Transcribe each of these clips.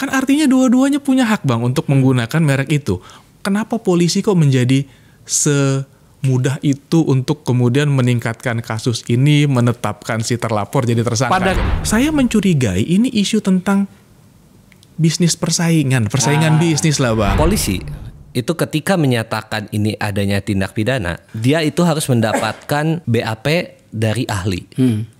Kan artinya dua-duanya punya hak Bang untuk menggunakan merek itu. Kenapa polisi kok menjadi semudah itu untuk kemudian meningkatkan kasus ini, menetapkan si terlapor jadi tersangka? Saya mencurigai ini isu tentang bisnis persaingan bisnis lah Bang. Polisi itu ketika menyatakan ini adanya tindak pidana, dia itu harus mendapatkan BAP dari ahli.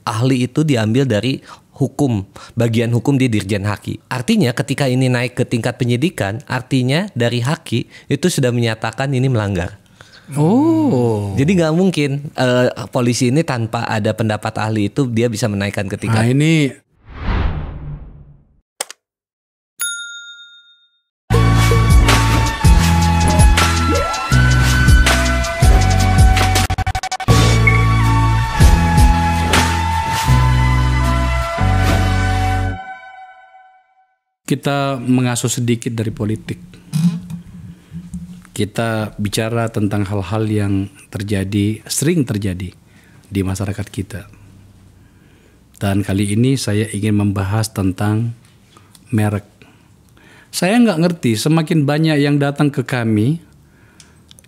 Ahli itu diambil dari hukum, bagian hukum di Dirjen Haki. Artinya ketika ini naik ke tingkat penyidikan, artinya dari Haki itu sudah menyatakan ini melanggar. Oh, jadi nggak mungkin polisi ini tanpa ada pendapat ahli itu dia bisa menaikkan ke tingkat. Nah ini kita mengasuh sedikit dari politik. Kita bicara tentang hal-hal yang sering terjadi di masyarakat kita. Dan kali ini saya ingin membahas tentang merek. Saya nggak ngerti, semakin banyak yang datang ke kami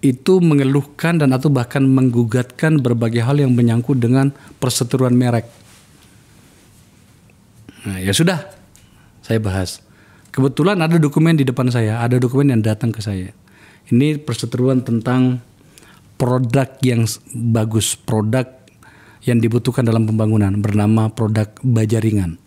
itu mengeluhkan dan atau bahkan menggugatkan berbagai hal yang menyangkut dengan perseteruan merek. Nah, ya sudah, saya bahas. Kebetulan ada dokumen di depan saya, ada dokumen yang datang ke saya. Ini perseteruan tentang produk yang bagus, produk yang dibutuhkan dalam pembangunan, bernama produk baja ringan.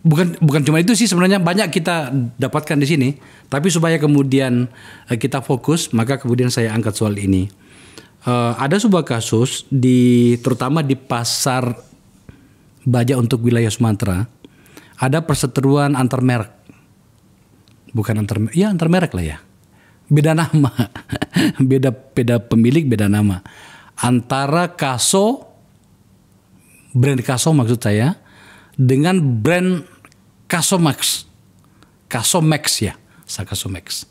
Bukan cuma itu sih, sebenarnya banyak kita dapatkan di sini, tapi supaya kemudian kita fokus, maka kemudian saya angkat soal ini. Ada sebuah kasus terutama di pasar baja untuk wilayah Sumatera. Ada perseteruan antar merek. Bukan antar merek lah ya. Beda nama. beda pemilik, beda nama. Antara brand Kaso maksud saya, dengan brand Kasomax. Kasomax ya. Kasomax.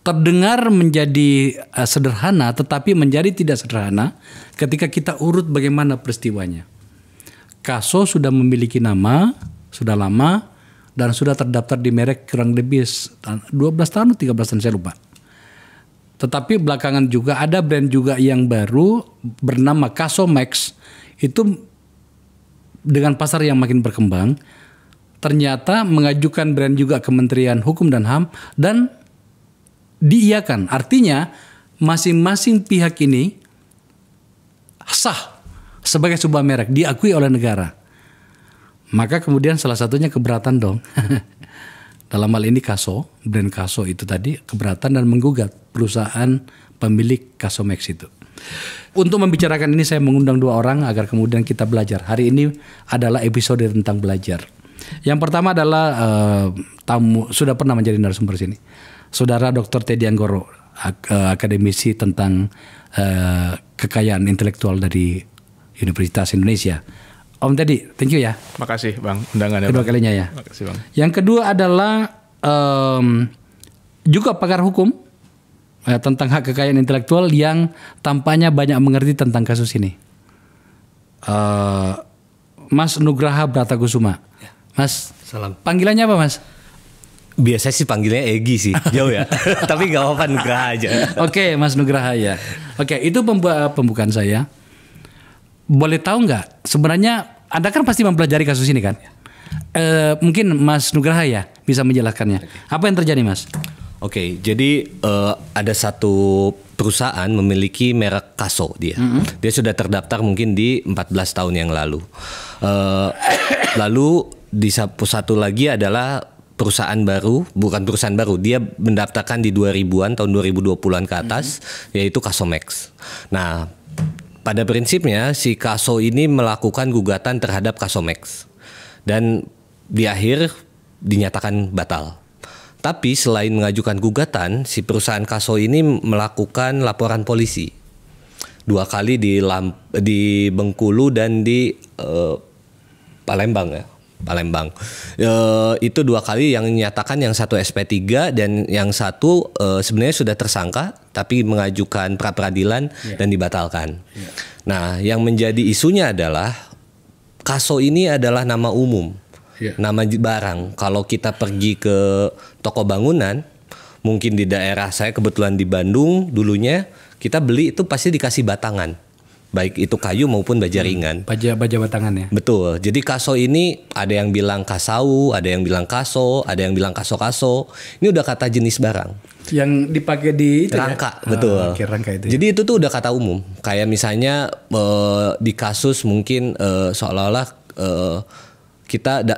Terdengar menjadi sederhana, tetapi menjadi tidak sederhana ketika kita urut bagaimana peristiwanya. Kaso sudah memiliki nama, sudah lama, dan sudah terdaftar di merek kurang lebih 12 tahun atau 13 tahun, saya lupa. Tetapi belakangan juga ada brand juga yang baru bernama Kasomax, itu dengan pasar yang makin berkembang, ternyata mengajukan brand juga Kementerian Hukum dan HAM dan diiyakan. Artinya masing-masing pihak ini sah sebagai sebuah merek, diakui oleh negara. Maka kemudian salah satunya keberatan dong. Dalam hal ini Kaso, brand Kaso itu tadi keberatan dan menggugat perusahaan pemilik Kasomax itu. Untuk membicarakan ini saya mengundang dua orang agar kemudian kita belajar. Hari ini adalah episode tentang belajar. Yang pertama adalah tamu, sudah pernah menjadi narasumber sini. Saudara Dr. Teddy Anggoro, akademisi tentang kekayaan intelektual dari Universitas Indonesia. Om Teddy, thank you ya. Makasih Bang undangannya. Kedua kalinya ya. Makasih Bang. Yang kedua adalah juga pakar hukum tentang hak kekayaan intelektual yang tampaknya banyak mengerti tentang kasus ini. Mas Nugraha Bratakusuma. Mas, salam. Panggilannya apa Mas? Biasa sih panggilnya Egi sih, jauh ya. Tapi gak apa-apa, Nugraha aja. Oke, Mas Nugraha ya. Oke, itu pembukaan saya. Boleh tahu nggak, sebenarnya Anda kan pasti mempelajari kasus ini kan? Mungkin Mas Nugraha ya bisa menjelaskannya. Apa yang terjadi Mas? Oke, jadi ada satu perusahaan memiliki merek Kaso dia. Dia sudah terdaftar mungkin di 14 tahun yang lalu. Lalu di satu lagi adalah perusahaan baru, bukan perusahaan baru, dia mendaftarkan di 2000-an, tahun 2020-an ke atas, yaitu Kasomax. Nah, pada prinsipnya si Kaso ini melakukan gugatan terhadap Kasomax dan di akhir dinyatakan batal. Tapi selain mengajukan gugatan, si perusahaan Kaso ini melakukan laporan polisi 2 kali di Bengkulu dan di Palembang ya. Palembang. Itu 2 kali yang menyatakan, yang satu SP3 dan yang satu sebenarnya sudah tersangka tapi mengajukan pra peradilan dan dibatalkan. Nah, yang menjadi isunya adalah Kaso ini adalah nama umum. Iya. Nama barang. Kalau kita pergi ke toko bangunan, mungkin di daerah saya kebetulan di Bandung dulunya, kita beli itu pasti dikasih batangan. Baik itu kayu maupun baja ringan. Baja batangan ya. Betul. Jadi kaso ini ada yang bilang kasau, ada yang bilang kaso, ada yang bilang kaso-kaso. Ini udah kata jenis barang. Yang dipakai di itu Rangka, ya? betul. Rangka itu. Ya? Jadi itu tuh udah kata umum. Kayak misalnya di kasus mungkin seolah-olah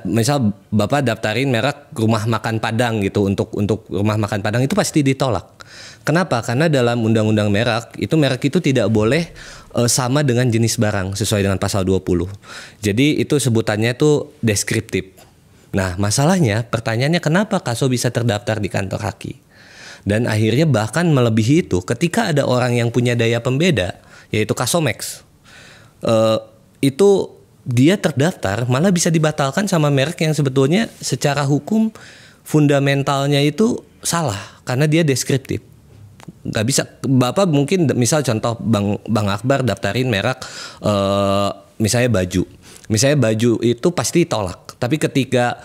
misal Bapak daftarin merek rumah makan Padang gitu untuk rumah makan Padang itu pasti ditolak. Kenapa? Karena dalam undang-undang merek itu tidak boleh sama dengan jenis barang sesuai dengan pasal 20. Jadi itu sebutannya tuh deskriptif. Nah, masalahnya pertanyaannya kenapa kaso bisa terdaftar di kantor Haki? Dan akhirnya bahkan melebihi itu ketika ada orang yang punya daya pembeda yaitu Kasomex. Itu dia terdaftar malah bisa dibatalkan sama merek yang sebetulnya secara hukum fundamentalnya itu salah karena dia deskriptif. Nggak bisa. Bapak mungkin misal contoh Bang Akbar daftarin merek misalnya baju itu pasti tolak. Tapi ketika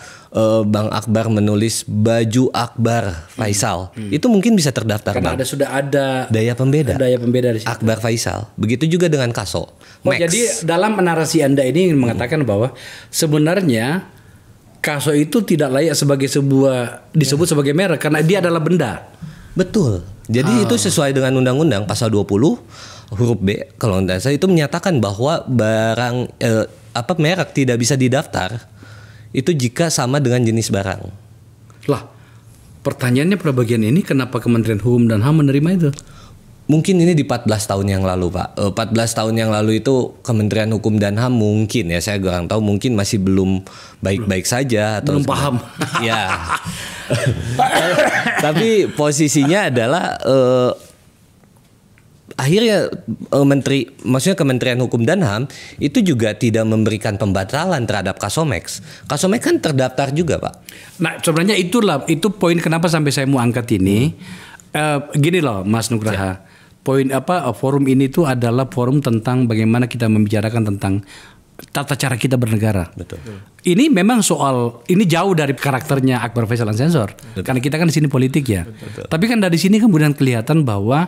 Bang Akbar menulis baju Akbar Faisal itu mungkin bisa terdaftar karena sudah ada daya pembeda di situ. Akbar Faisal. Begitu juga dengan Kaso. Jadi dalam narasi Anda ini ingin mengatakan bahwa sebenarnya Kaso itu tidak layak sebagai disebut sebagai merek karena dia adalah benda. Betul. Jadi itu sesuai dengan undang-undang pasal 20 huruf B kalau tidak salah itu menyatakan bahwa barang merek tidak bisa didaftar itu jika sama dengan jenis barang. Lah, pertanyaannya pada bagian ini kenapa Kementerian Hukum dan HAM menerima itu? Mungkin ini di 14 tahun yang lalu, Pak. 14 tahun yang lalu itu Kementerian Hukum dan HAM mungkin ya saya kurang tahu mungkin masih belum baik-baik saja atau belum paham. Ya. Tapi posisinya adalah akhirnya maksudnya Kementerian Hukum dan HAM itu juga tidak memberikan pembatalan terhadap Kasomex. Kasomex kan terdaftar juga, Pak. Nah, sebenarnya itu poin kenapa sampai saya mau angkat ini. Gini loh, Mas Nugraha. Poin forum ini tuh adalah forum tentang bagaimana kita membicarakan tentang tata cara kita bernegara. Betul. Ini memang ini jauh dari karakternya Akbar Faisal Unsensor. Karena kita kan di sini politik ya. Betul. Tapi kan dari sini kemudian kelihatan bahwa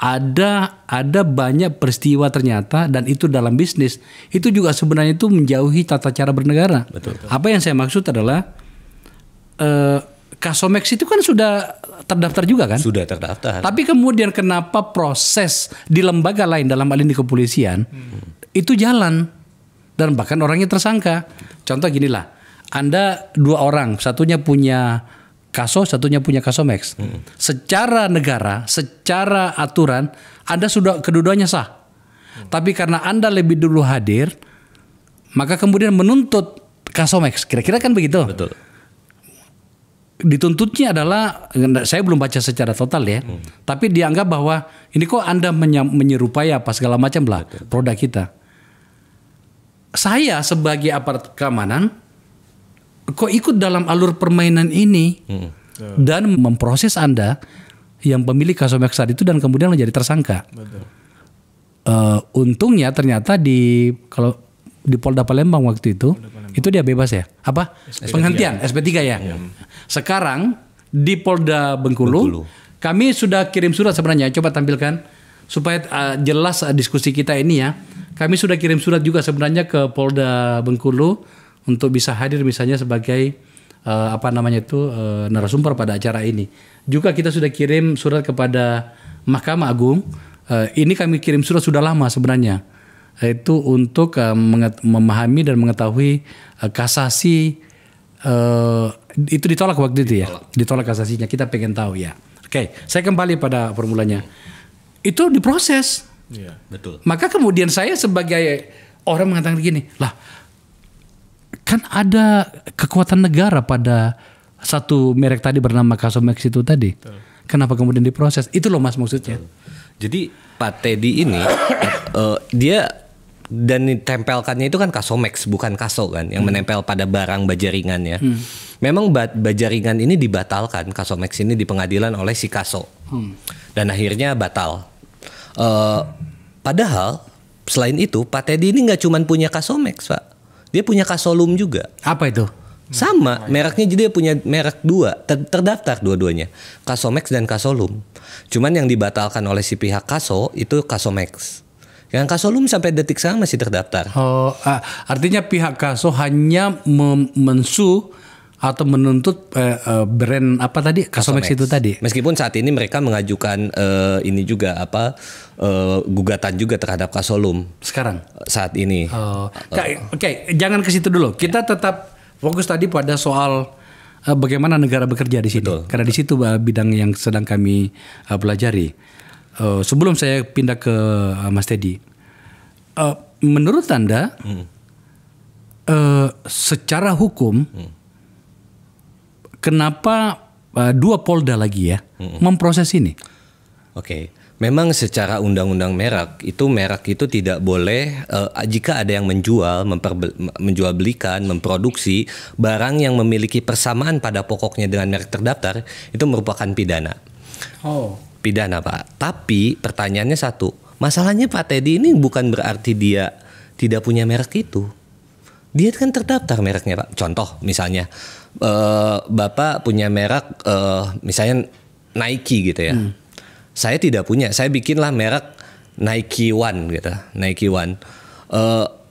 ada banyak peristiwa ternyata dan itu dalam bisnis itu juga sebenarnya itu menjauhi tata cara bernegara. Betul. Apa yang saya maksud adalah Kasomex itu kan sudah terdaftar juga kan? Sudah terdaftar. Tapi kemudian kenapa proses di lembaga lain dalam hal ini kepolisian itu jalan dan bahkan orangnya tersangka. Contoh ginilah, Anda 2 orang, satunya punya Kaso, satunya punya Kasomex. Secara negara, secara aturan, Anda sudah kedua-duanya sah. Tapi karena Anda lebih dulu hadir, maka kemudian menuntut Kasomex. Kira-kira kan begitu. Betul. Dituntutnya adalah, saya belum baca secara total ya, tapi dianggap bahwa ini kok Anda menyerupai apa segala macam lah produk kita. Saya sebagai aparat keamanan kok ikut dalam alur permainan ini dan memproses Anda yang pemilik Kasomex saat itu dan kemudian menjadi tersangka. Untungnya ternyata kalau di Polda Palembang waktu itu dia bebas ya. Apa? Penghentian SP3 ya. Sekarang di Polda Bengkulu kami sudah kirim surat sebenarnya. Coba tampilkan supaya jelas diskusi kita ini ya. Kami sudah kirim surat juga sebenarnya ke Polda Bengkulu untuk bisa hadir misalnya sebagai narasumber pada acara ini. Juga kita sudah kirim surat kepada Mahkamah Agung. Ini kami kirim surat sudah lama sebenarnya. Itu untuk memahami dan mengetahui kasasi itu ditolak waktu itu ya. Ditolak kasasinya, kita pengen tahu ya. Oke, saya kembali pada formulanya. Itu diproses. Iya, betul. Maka kemudian saya sebagai orang mengatakan begini, lah kan ada kekuatan negara pada satu merek tadi bernama Kasomex itu tadi. Betul. Kenapa kemudian diproses? Itu loh Mas maksudnya. Betul. Jadi Pak Teddy ini dia dan ditempelkannya itu kan Kasomex bukan Kaso kan yang menempel pada barang baja ringan ya. Memang baja ringan ini dibatalkan Kasomex ini di pengadilan oleh si Kaso. Dan akhirnya batal. Padahal selain itu Pak Teddy ini nggak cuma punya Kasomex Pak. Dia punya Kasolum juga. Apa itu? Sama, mereknya jadi dia punya merek dua, terdaftar dua-duanya, Casomex dan Casolum. Cuman yang dibatalkan oleh si pihak Caso itu Casomex. Yang Casolum sampai detik sekarang masih terdaftar. Oh, artinya pihak Caso hanya mensu atau menuntut brand apa tadi Casomex itu tadi. Meskipun saat ini mereka mengajukan ini juga gugatan juga terhadap Casolum Sekarang saat ini. Oke, jangan ke situ dulu. Kita tetap fokus tadi pada soal bagaimana negara bekerja di sini. Betul. Karena di situ bidang yang sedang kami pelajari. Sebelum saya pindah ke Mas Teddy, menurut Anda secara hukum kenapa dua Polda lagi ya memproses ini? Oke. Memang secara undang-undang merek itu tidak boleh jika ada yang menjual belikan, memproduksi barang yang memiliki persamaan pada pokoknya dengan merek terdaftar, itu merupakan pidana. Oh. Pidana, Pak. Tapi pertanyaannya satu, masalahnya Pak Teddy ini bukan berarti dia tidak punya merek itu. Dia kan terdaftar mereknya, Pak. Contoh misalnya Bapak punya merek misalnya Nike gitu ya. Saya tidak punya. Saya bikinlah merek Nike One gitu. Nike One.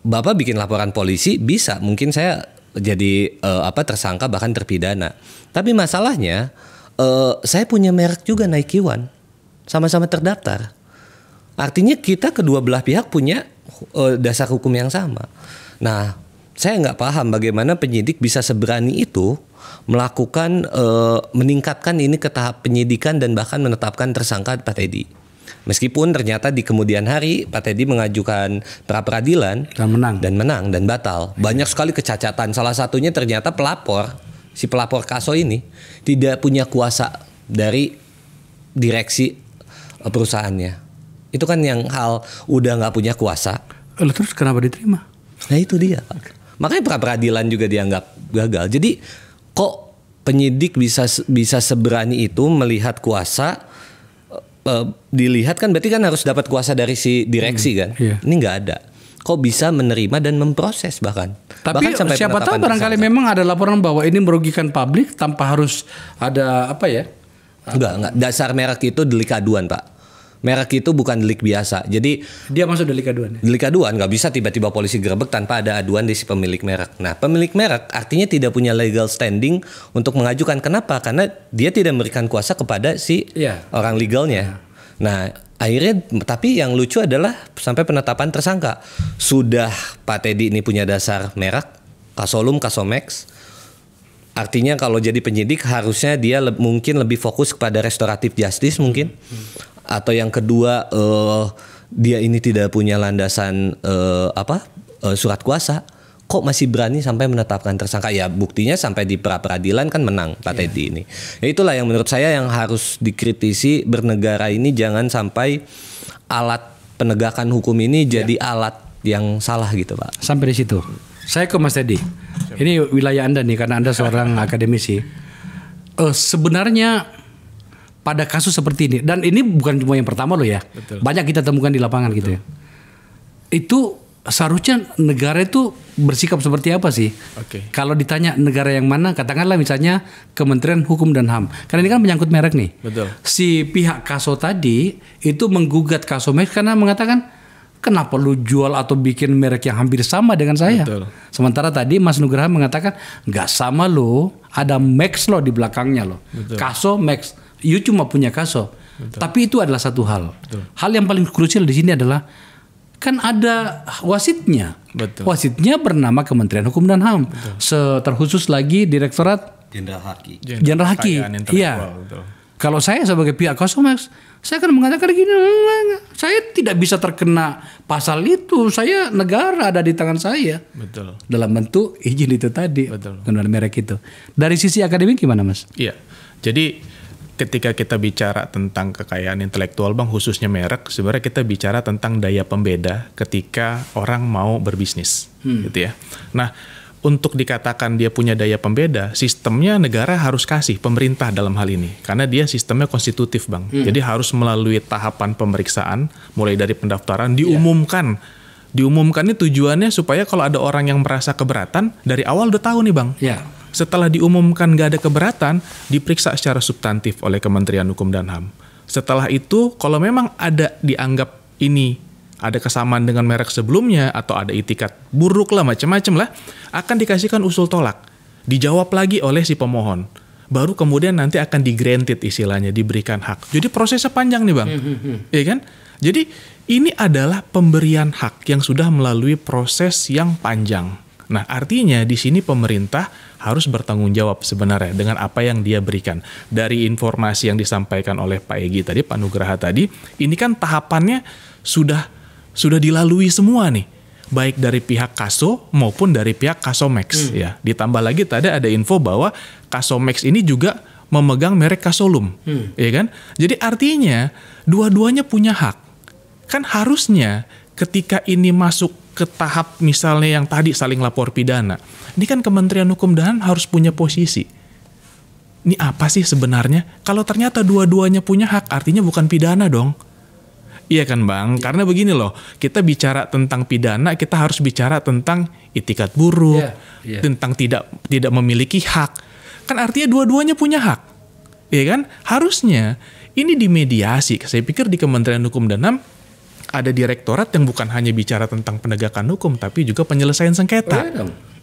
Bapak bikin laporan polisi bisa. Mungkin saya jadi tersangka bahkan terpidana. Tapi masalahnya saya punya merek juga Nike One. Sama-sama terdaftar. Artinya kita kedua belah pihak punya dasar hukum yang sama. Nah, saya nggak paham bagaimana penyidik bisa seberani itu melakukan meningkatkan ini ke tahap penyidikan dan bahkan menetapkan tersangka Pak Teddy. Meskipun ternyata di kemudian hari Pak Teddy mengajukan pra peradilan dan menang dan batal. Banyak sekali kecacatan. Salah satunya ternyata si pelapor Caso ini tidak punya kuasa dari direksi perusahaannya. Itu kan yang hal udah nggak punya kuasa. Terus kenapa diterima? Nah itu dia. Makanya pra peradilan juga dianggap gagal. Jadi kok penyidik bisa seberani itu melihat kuasa dilihat kan berarti kan harus dapat kuasa dari si direksi kan. Iya. Ini nggak ada. Kok bisa menerima dan memproses bahkan. Tapi bahkan siapa tahu barangkali memang ada laporan bahwa ini merugikan publik tanpa harus ada apa ya? Enggak. Dasar merek itu delik aduan, Pak. Merek itu bukan delik biasa. Jadi dia masuk delik aduan. Delik aduan nggak bisa tiba-tiba polisi gerebek tanpa ada aduan dari si pemilik merek. Nah, pemilik merek artinya tidak punya legal standing untuk mengajukan. Kenapa? Karena dia tidak memberikan kuasa kepada si orang legalnya. Nah, akhirnya tapi yang lucu adalah sampai penetapan tersangka. Sudah Pak Teddy ini punya dasar merek, Casolum, Casomex. Artinya kalau jadi penyidik harusnya dia mungkin lebih fokus kepada restoratif justice mungkin. Atau yang kedua dia ini tidak punya landasan surat kuasa, kok masih berani sampai menetapkan tersangka? Ya buktinya sampai di pra peradilan kan menang Pak Teddy ini. Ya itulah yang menurut saya yang harus dikritisi, bernegara ini jangan sampai alat penegakan hukum ini jadi alat yang salah gitu Pak. Sampai di situ. Saya ke Mas Teddy. Ini wilayah Anda nih karena Anda seorang akademisi. Sebenarnya pada kasus seperti ini, dan ini bukan cuma yang pertama loh ya. Betul. Banyak kita temukan di lapangan. Betul. Gitu ya. Itu seharusnya negara itu bersikap seperti apa sih? Okay. Kalau ditanya negara yang mana, katakanlah misalnya Kementerian Hukum dan HAM. Karena ini kan menyangkut merek nih. Betul. Si pihak Caso tadi itu menggugat Casomex karena mengatakan kenapa lu jual atau bikin merek yang hampir sama dengan saya? Betul. Sementara tadi Mas Nugraha mengatakan nggak sama lo, ada Max lo di belakangnya lo. Caso Max. You cuma punya Caso. Betul. Tapi itu adalah satu hal. Betul. Hal yang paling krusial di sini adalah kan ada wasitnya. Betul. Wasitnya bernama Kementerian Hukum dan HAM. Terkhusus lagi Direktorat Jenderal Haki. Iya. Kalau saya sebagai pihak Casomex, saya akan mengatakan gini, saya tidak bisa terkena pasal itu. Saya negara ada di tangan saya. Betul. Dalam bentuk izin itu tadi. Betul. Penggunaan merek itu. Dari sisi akademik gimana, Mas? Iya. Jadi ketika kita bicara tentang kekayaan intelektual Bang, khususnya merek, sebenarnya kita bicara tentang daya pembeda ketika orang mau berbisnis, gitu ya. Nah, untuk dikatakan dia punya daya pembeda, sistemnya negara harus kasih, pemerintah dalam hal ini, karena dia sistemnya konstitutif Bang. Jadi harus melalui tahapan pemeriksaan, mulai dari pendaftaran, diumumkan. Diumumkan ini tujuannya supaya kalau ada orang yang merasa keberatan, dari awal udah tahu nih Bang. Setelah diumumkan nggak ada keberatan, diperiksa secara substantif oleh Kementerian Hukum dan HAM. Setelah itu, kalau memang ada dianggap ini ada kesamaan dengan merek sebelumnya atau ada itikat buruk lah, macam-macam lah, akan dikasihkan usul tolak. Dijawab lagi oleh si pemohon. Baru kemudian nanti akan di-granted istilahnya, diberikan hak. Jadi prosesnya panjang nih Bang. Iya kan? Jadi ini adalah pemberian hak yang sudah melalui proses yang panjang. Nah, artinya di sini pemerintah harus bertanggung jawab sebenarnya dengan apa yang dia berikan. Dari informasi yang disampaikan oleh Pak Egy tadi, Pak Nugraha tadi, ini kan tahapannya sudah dilalui semua nih. Baik dari pihak Kaso maupun dari pihak Kasomex ya. Ditambah lagi tadi ada info bahwa Kasomex ini juga memegang merek Kasolum, ya kan? Jadi artinya dua-duanya punya hak. Kan harusnya ketika ini masuk ke tahap misalnya yang tadi saling lapor pidana, ini kan Kementerian Hukum dan HAM harus punya posisi. Ini apa sih sebenarnya? Kalau ternyata dua-duanya punya hak, artinya bukan pidana dong. Iya kan Bang? Karena begini loh, kita bicara tentang pidana, kita harus bicara tentang itikat buruk, tentang tidak memiliki hak. Kan artinya dua-duanya punya hak. Iya kan? Harusnya ini dimediasi. Saya pikir di Kementerian Hukum dan HAM ada direktorat yang bukan hanya bicara tentang penegakan hukum, tapi juga penyelesaian sengketa.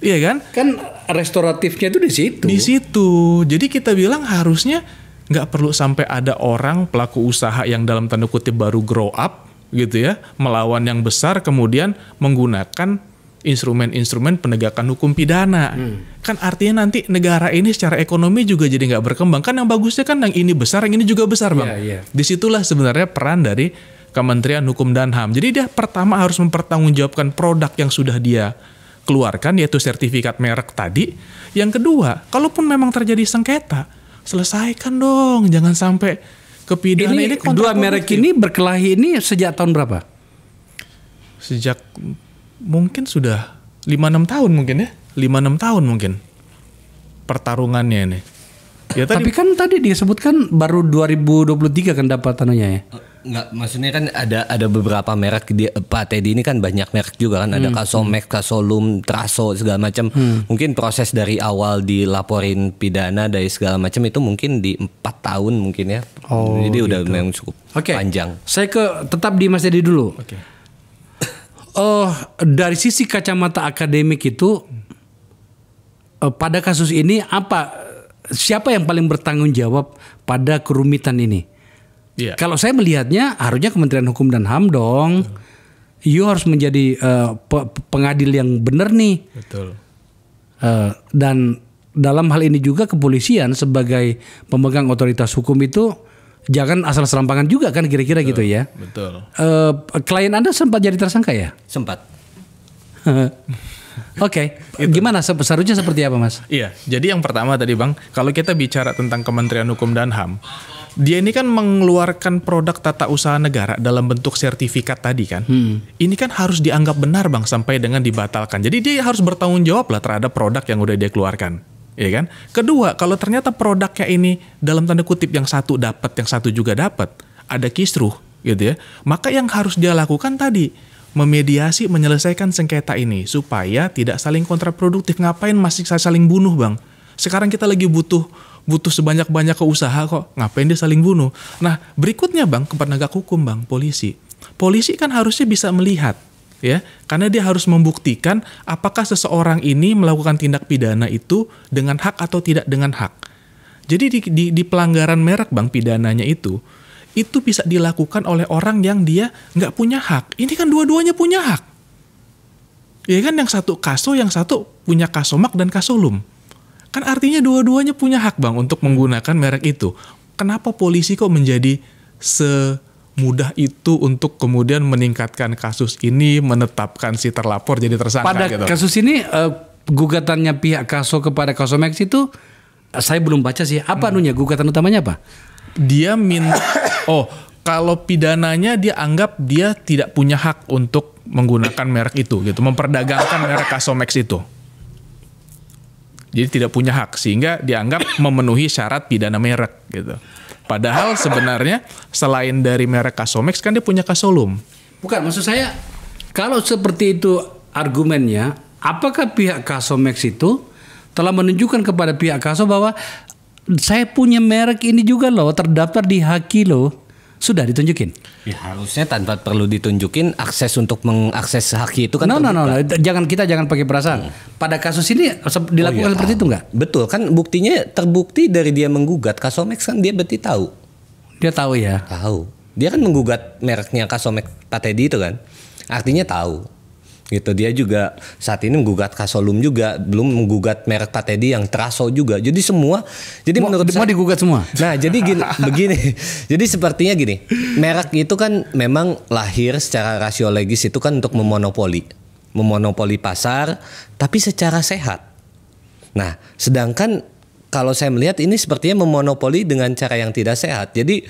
Iya kan? Kan restoratifnya itu di situ. Di situ. Jadi kita bilang harusnya nggak perlu sampai ada orang pelaku usaha yang dalam tanda kutip baru grow up gitu ya, melawan yang besar kemudian menggunakan instrumen-instrumen penegakan hukum pidana. Kan artinya nanti negara ini secara ekonomi juga jadi nggak berkembang. Kan yang bagusnya kan yang ini besar, yang ini juga besar Bang. Disitulah sebenarnya peran dari Kementerian Hukum dan HAM. Jadi dia pertama harus mempertanggungjawabkan produk yang sudah dia keluarkan, yaitu sertifikat merek tadi. Yang kedua, kalaupun memang terjadi sengketa, selesaikan dong, jangan sampai ke pidana. Ini dua merek ini berkelahi ini sejak tahun berapa? Sejak mungkin sudah 5-6 tahun mungkin ya. 5-6 tahun mungkin pertarungannya ini. Ya, tapi kan tadi disebutkan baru 2023 kan dapat anunya ya. Enggak, maksudnya kan ada beberapa merek Pak Teddy ini kan banyak merek juga kan, ada Kasomex, Kasolum, Traso segala macam. Mungkin proses dari awal dilaporin pidana dari segala macam itu mungkin di 4 tahun mungkin ya. Jadi udah memang cukup panjang. Saya tetap di Mas Teddy dulu. Dari sisi kacamata akademik itu pada kasus ini siapa yang paling bertanggung jawab pada kerumitan ini? Kalau saya melihatnya harusnya Kementerian Hukum dan HAM dong. You harus menjadi pengadil yang benar nih. Betul. Dan dalam hal ini juga kepolisian sebagai pemegang otoritas hukum itu jangan asal serampangan juga kan kira-kira gitu ya. Betul. Klien Anda sempat jadi tersangka ya? Sempat. Oke, gimana seharusnya seperti apa Mas? Iya, jadi yang pertama tadi Bang, kalau kita bicara tentang Kementerian Hukum dan HAM, dia ini kan mengeluarkan produk tata usaha negara dalam bentuk sertifikat tadi kan. Ini kan harus dianggap benar Bang sampai dengan dibatalkan. Jadi dia harus bertanggung jawab lah terhadap produk yang udah dia keluarkan. Ya kan? Kedua, kalau ternyata produknya ini dalam tanda kutip yang satu dapat, yang satu juga dapat, ada kisruh gitu ya. Maka yang harus dia lakukan tadi memediasi, menyelesaikan sengketa ini supaya tidak saling kontraproduktif. Ngapain masih saling bunuh Bang? Sekarang kita lagi butuh sebanyak-banyak ke usaha kok. Ngapain dia saling bunuh? Nah, berikutnya Bang, ke penegak hukum Bang, polisi. Polisi kan harusnya bisa melihat ya, karena dia harus membuktikan apakah seseorang ini melakukan tindak pidana itu dengan hak atau tidak dengan hak. Jadi di pelanggaran merek Bang, pidananya itu bisa dilakukan oleh orang yang dia nggak punya hak. Ini kan dua-duanya punya hak. Ya kan, yang satu Kaso, yang satu punya Kasomak dan Kasolum. Kan artinya dua-duanya punya hak Bang untuk menggunakan merek itu. Kenapa polisi kok menjadi semudah itu untuk kemudian meningkatkan kasus ini, menetapkan si terlapor jadi tersangka pada gitu? Kasus ini gugatannya pihak Kaso kepada Kasomex itu saya belum baca sih. Apa anunya, gugatan utamanya apa? Dia minta kalau pidananya dia anggap dia tidak punya hak untuk menggunakan merek itu gitu, memperdagangkan merek Kasomex itu. Jadi tidak punya hak sehingga dianggap memenuhi syarat pidana merek gitu. Padahal sebenarnya selain dari merek Kasomex kan dia punya Kasolum. Bukan, maksud saya kalau seperti itu argumennya, apakah pihak Kasomex itu telah menunjukkan kepada pihak Kaso bahwa saya punya merek ini juga loh, terdaftar di Haki loh. Sudah ditunjukin. Ya, harusnya tanpa perlu ditunjukin, akses untuk mengakses Haki itu kan No, jangan pakai perasaan. Pada kasus ini dilakukan seperti itu nggak? Betul, kan buktinya terbukti dari dia menggugat Kasomex, kan dia berarti tahu. Dia tahu ya. Tahu. Dia kan menggugat mereknya Kasomex Pak Teddy itu kan. Artinya tahu. Gitu, dia juga saat ini menggugat Kasolum juga, belum menggugat merek Pak Teddy yang Traso juga. Jadi semua, jadi Mau digugat semua. Nah, jadi begini. Jadi sepertinya gini, merek itu kan memang lahir secara rasiologis itu kan untuk memonopoli pasar, tapi secara sehat. Nah, sedangkan kalau saya melihat ini sepertinya memonopoli dengan cara yang tidak sehat. Jadi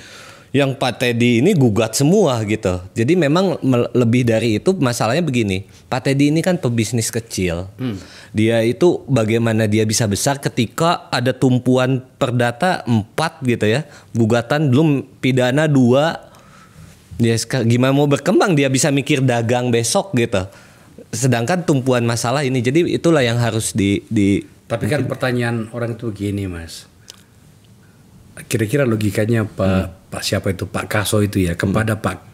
yang Pak Teddy ini gugat semua gitu. Jadi memang lebih dari itu, masalahnya begini. Pak Teddy ini kan pebisnis kecil. Dia itu bagaimana dia bisa besar ketika ada tumpuan perdata 4 gitu ya. Gugatan belum pidana 2. Dia gimana mau berkembang, dia bisa mikir dagang besok gitu. Sedangkan tumpuan masalah ini. Jadi itulah yang harus di Tapi kan pertanyaan orang itu gini, Mas. Kira-kira logikanya Pak siapa itu, Pak Kaso itu ya, kepada Pak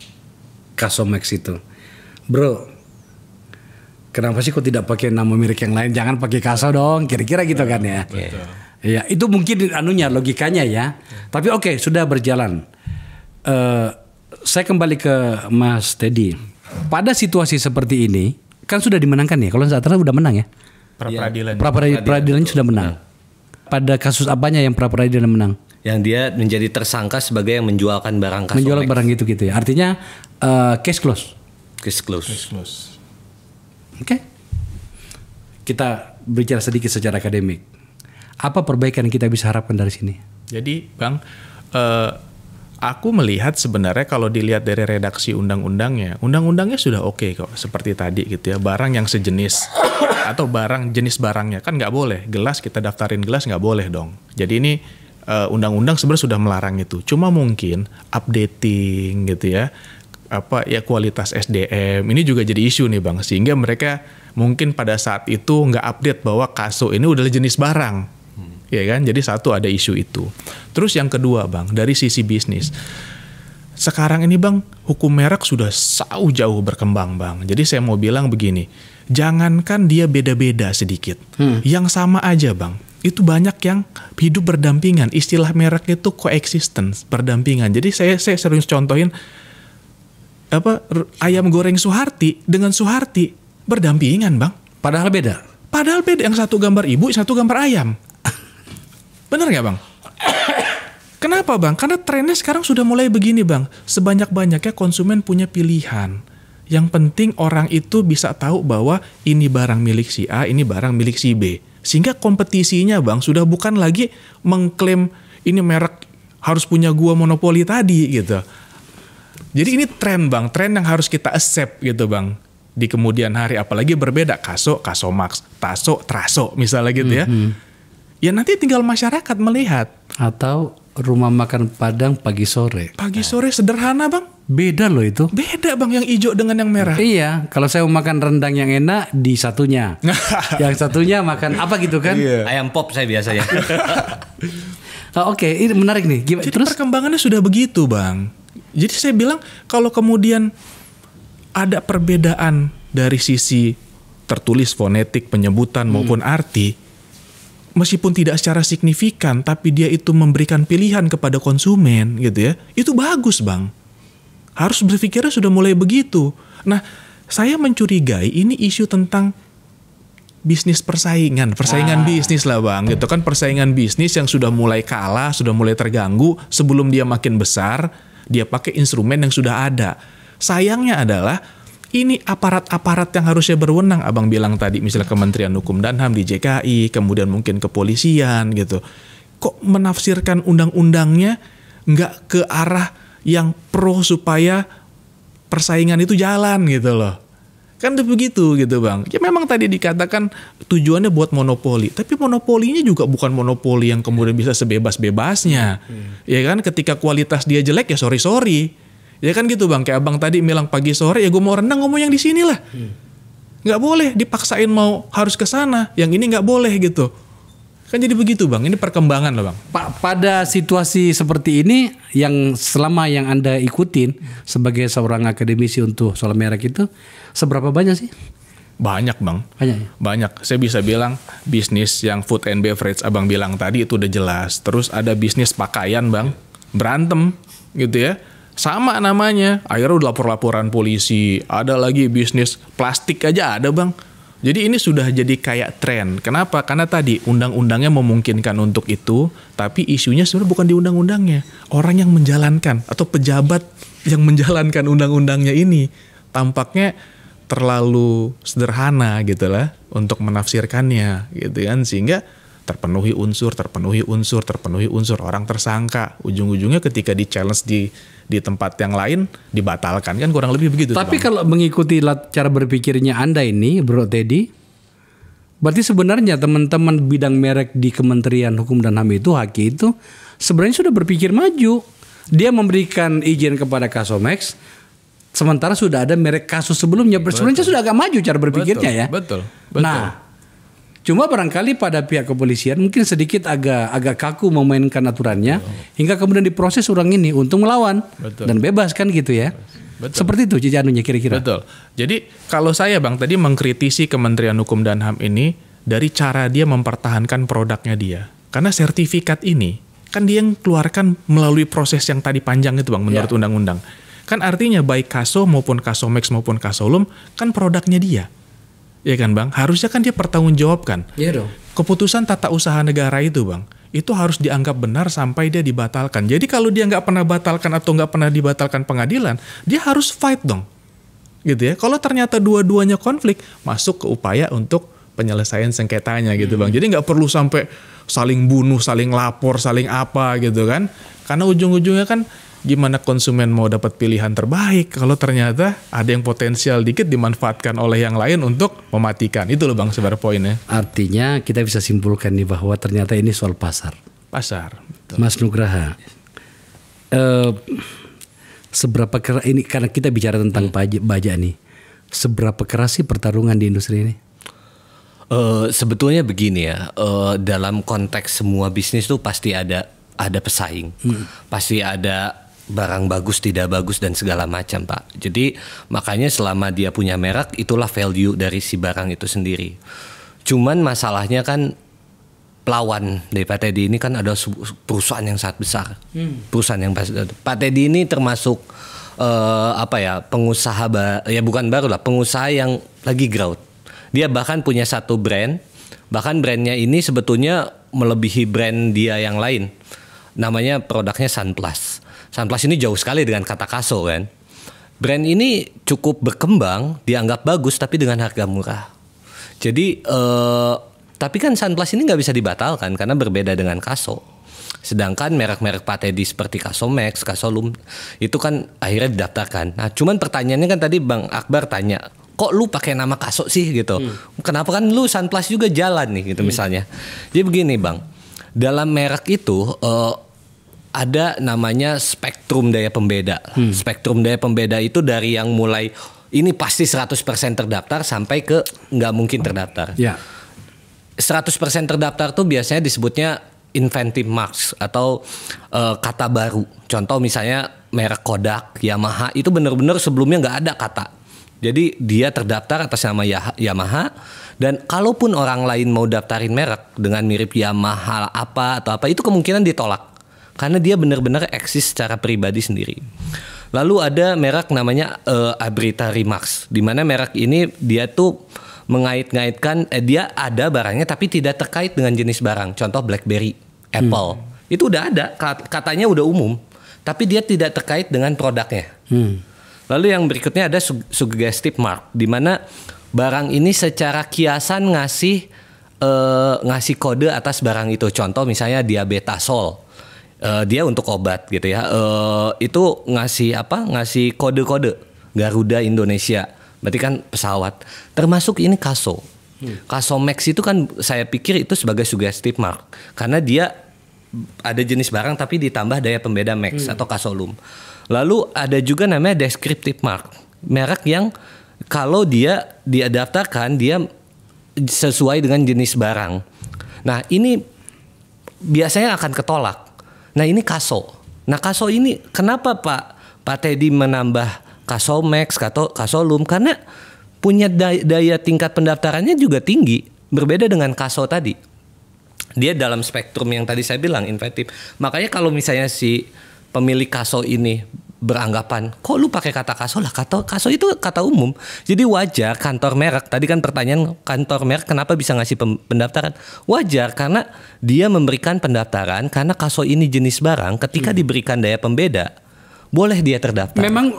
Kasomex itu, bro, kenapa sih kok tidak pakai nama merek yang lain, jangan pakai Kaso dong, kira-kira gitu kan ya. Ya itu mungkin anunya, logikanya ya. Tapi oke, sudah berjalan. Saya kembali ke Mas Teddy. Pada situasi seperti ini kan sudah dimenangkan ya, kalau saat ini sudah menang ya. Pra-peradilan sudah menang. Pada kasus apanya yang pra-peradilan menang? Yang dia menjadi tersangka sebagai yang menjualkan barang Kasomex. Menjual barang gitu ya. Artinya case close. Case close. Oke. Kita bicara sedikit secara akademik. Apa perbaikan yang kita bisa harapkan dari sini? Jadi Bang, aku melihat sebenarnya kalau dilihat dari redaksi undang-undangnya sudah oke kok. Seperti tadi gitu ya, barang yang sejenis atau jenis barangnya kan nggak boleh. Gelas kita daftarin gelas nggak boleh dong. Jadi ini undang-undang sebenarnya sudah melarang itu. Cuma mungkin updating gitu ya, kualitas SDM ini juga jadi isu nih Bang, sehingga mereka mungkin pada saat itu nggak update bahwa Kaso ini udah jenis barang, ya kan? Jadi satu ada isu itu. Terus yang kedua Bang, dari sisi bisnis. Sekarang ini Bang, hukum merek sudah jauh berkembang Bang. Jadi saya mau bilang begini, jangankan dia beda-beda sedikit, yang sama aja Bang. Itu banyak yang hidup berdampingan. Istilah merek itu coexistence, berdampingan. Jadi saya sering contohin ayam goreng Suharti dengan Suharti berdampingan Bang. Padahal beda. Yang satu gambar ibu, yang satu gambar ayam. Bener nggak Bang? Kenapa Bang? Karena trennya sekarang sudah mulai begini Bang. Sebanyak-banyaknya konsumen punya pilihan. Yang penting orang itu bisa tahu bahwa ini barang milik si A, ini barang milik si B. Sehingga kompetisinya Bang sudah bukan lagi mengklaim ini merek harus punya gua monopoli tadi gitu. Jadi ini tren Bang, tren yang harus kita accept gitu Bang. Di kemudian hari, apalagi berbeda Kaso, Kasomax, Taso, Traso misalnya gitu ya. Ya nanti tinggal masyarakat melihat. Atau rumah makan Padang pagi sore. Pagi sore sederhana Bang. Beda loh itu. Beda Bang, yang hijau dengan yang merah. Iya, kalau saya mau makan rendang yang enak di satunya. Yang satunya makan apa gitu kan? Iya. Ayam pop saya biasanya. Oke, ini menarik nih. Jadi terus perkembangannya sudah begitu Bang. Jadi saya bilang kalau kemudian ada perbedaan dari sisi tertulis fonetik, penyebutan maupun arti, meskipun tidak secara signifikan, tapi dia itu memberikan pilihan kepada konsumen gitu ya, itu bagus Bang. Harus berpikirnya sudah mulai begitu. Nah, saya mencurigai ini isu tentang bisnis persaingan bisnis lah Bang, gitu kan, persaingan bisnis yang sudah mulai kalah, sudah mulai terganggu sebelum dia makin besar, dia pakai instrumen yang sudah ada. Sayangnya adalah ini aparat-aparat yang harusnya berwenang, Abang bilang tadi, misalnya Kementerian Hukum dan HAM di JKI, kemudian mungkin kepolisian gitu. Kok menafsirkan undang-undangnya nggak ke arah yang pro supaya persaingan itu jalan gitu loh. Kan begitu gitu Bang. Ya memang tadi dikatakan tujuannya buat monopoli, tapi monopolinya juga bukan monopoli yang kemudian bisa sebebas-bebasnya. Ya kan, ketika kualitas dia jelek ya sorry. Ya kan gitu Bang, kayak Abang tadi bilang pagi sore ya gue mau rendang, ngomong yang di sini lah. Nggak boleh dipaksain mau harus ke sana, yang ini nggak boleh gitu. Kan jadi begitu Bang, ini perkembangan loh Bang. Pada situasi seperti ini yang selama yang Anda ikutin sebagai seorang akademisi untuk soal merek itu, seberapa banyak sih? Banyak Bang. Banyak ya? Banyak. Saya bisa bilang bisnis yang food and beverage Abang bilang tadi itu udah jelas. Terus ada bisnis pakaian Bang, berantem gitu ya. Sama namanya, akhirnya udah lapor-laporan polisi. Ada lagi bisnis plastik aja ada Bang. Jadi ini sudah jadi kayak tren. Kenapa? Karena tadi undang-undangnya memungkinkan untuk itu, tapi isunya sebenarnya bukan di undang-undangnya. Orang yang menjalankan atau pejabat yang menjalankan undang-undangnya ini tampaknya terlalu sederhana gitu lah untuk menafsirkannya gitu kan, sehingga terpenuhi unsur orang tersangka, ujung-ujungnya ketika di challenge di tempat yang lain dibatalkan, kan kurang lebih begitu. Tapi Bang. kalau mengikuti cara berpikirnya Anda ini, Bro Teddy, berarti sebenarnya teman-teman bidang merek di Kementerian Hukum dan HAM itu, HAKI itu sebenarnya sudah berpikir maju. Dia memberikan izin kepada Kasomex, sementara sudah ada merek kasus sebelumnya. Sebenarnya sudah agak maju cara berpikirnya ya. Betul. Nah, cuma barangkali pada pihak kepolisian mungkin sedikit agak kaku memainkan aturannya, hingga kemudian diproses orang ini untuk melawan dan bebas kan gitu ya. Betul. Seperti itu cicanunya kira-kira. Betul. Jadi kalau saya Bang tadi mengkritisi Kementerian Hukum dan HAM ini dari cara dia mempertahankan produknya dia. Karena sertifikat ini kan dia yang keluarkan melalui proses yang tadi panjang itu Bang menurut undang-undang. Kan artinya baik Kaso maupun Kasomex maupun Kasolum kan produknya dia. Ya kan Bang, harusnya kan dia pertanggungjawabkan. Iya dong. Keputusan tata usaha negara itu Bang, itu harus dianggap benar sampai dia dibatalkan. Jadi kalau dia nggak pernah batalkan atau nggak pernah dibatalkan pengadilan, dia harus fight dong. Gitu ya. Kalau ternyata dua-duanya konflik, masuk ke upaya untuk penyelesaian sengketanya gitu Bang. Jadi nggak perlu sampai saling bunuh, saling lapor, saling apa gitu kan. Karena ujung-ujungnya kan gimana konsumen mau dapat pilihan terbaik kalau ternyata ada yang potensial dikit dimanfaatkan oleh yang lain untuk mematikan. Itu loh Bang sebenarnya poinnya. Artinya kita bisa simpulkan nih bahwa ternyata ini soal pasar. Pasar. Betul. Mas Nugraha, seberapa keras ini, karena kita bicara tentang pajak nih, seberapa keras sih pertarungan di industri ini? Sebetulnya begini ya, dalam konteks semua bisnis tuh pasti ada pesaing, pasti ada barang bagus tidak bagus dan segala macam Pak. Jadi makanya selama dia punya merek, itulah value dari si barang itu sendiri. Cuman masalahnya kan pelawan dari Pak Teddy ini kan ada perusahaan yang sangat besar. Perusahaan yang Pak Teddy ini termasuk pengusaha bukan baru lah, pengusaha yang lagi growth. Dia bahkan punya satu brand, bahkan brandnya ini sebetulnya melebihi brand dia yang lain. Namanya produknya Sunplus. Sunplus ini jauh sekali dengan kata Kaso kan. Brand ini cukup berkembang, dianggap bagus tapi dengan harga murah. Jadi tapi kan Sunplus ini nggak bisa dibatalkan karena berbeda dengan Kaso. Sedangkan merek-merek Pak Teddy seperti Kasomex, Kasolum itu kan akhirnya didaftarkan. Nah, cuman pertanyaannya kan tadi Bang Akbar tanya, kok lu pakai nama Kaso sih gitu? Kenapa kan lu Sunplus juga jalan nih gitu misalnya. Jadi begini Bang, dalam merek itu ada namanya spektrum daya pembeda. Spektrum daya pembeda itu dari yang mulai ini pasti 100% terdaftar sampai ke nggak mungkin terdaftar. Ya. 100% terdaftar tuh biasanya disebutnya inventive marks atau kata baru. Contoh misalnya merek Kodak, Yamaha itu benar-benar sebelumnya nggak ada kata. Jadi dia terdaftar atas nama Yamaha, dan kalaupun orang lain mau daftarin merek dengan mirip Yamaha apa atau apa, itu kemungkinan ditolak. Karena dia benar-benar eksis secara pribadi sendiri. Lalu ada merek namanya Arbitrary Marks, di mana merek ini dia tuh mengait-ngaitkan dia ada barangnya tapi tidak terkait dengan jenis barang. Contoh BlackBerry, Apple, itu udah ada, katanya udah umum, tapi dia tidak terkait dengan produknya. Lalu yang berikutnya ada suggestive mark, di mana barang ini secara kiasan ngasih kode atas barang itu. Contoh misalnya diabetasol. Dia untuk obat gitu ya, itu ngasih kode-kode Garuda Indonesia, berarti kan pesawat. Termasuk ini Kaso, Kasomex itu kan saya pikir itu sebagai suggestive mark karena dia ada jenis barang tapi ditambah daya pembeda Max atau Kasolum. Lalu ada juga namanya descriptive mark, merek yang kalau dia daftarkan dia sesuai dengan jenis barang. Nah ini biasanya akan ketolak. Nah ini kaso. Nah kaso ini kenapa Pak Teddy menambah Kasomex, Kasolum? Karena punya daya tingkat pendaftarannya juga tinggi. Berbeda dengan kaso tadi. Dia dalam spektrum yang tadi saya bilang inventif. Makanya kalau misalnya si pemilik kaso ini beranggapan, kok lu pakai kata kaso lah, kaso itu kata umum. Jadi wajar kantor merek, tadi kan pertanyaan kantor merek kenapa bisa ngasih pendaftaran. Wajar karena dia memberikan pendaftaran karena kaso ini jenis barang, ketika diberikan daya pembeda, boleh dia terdaftar. Memang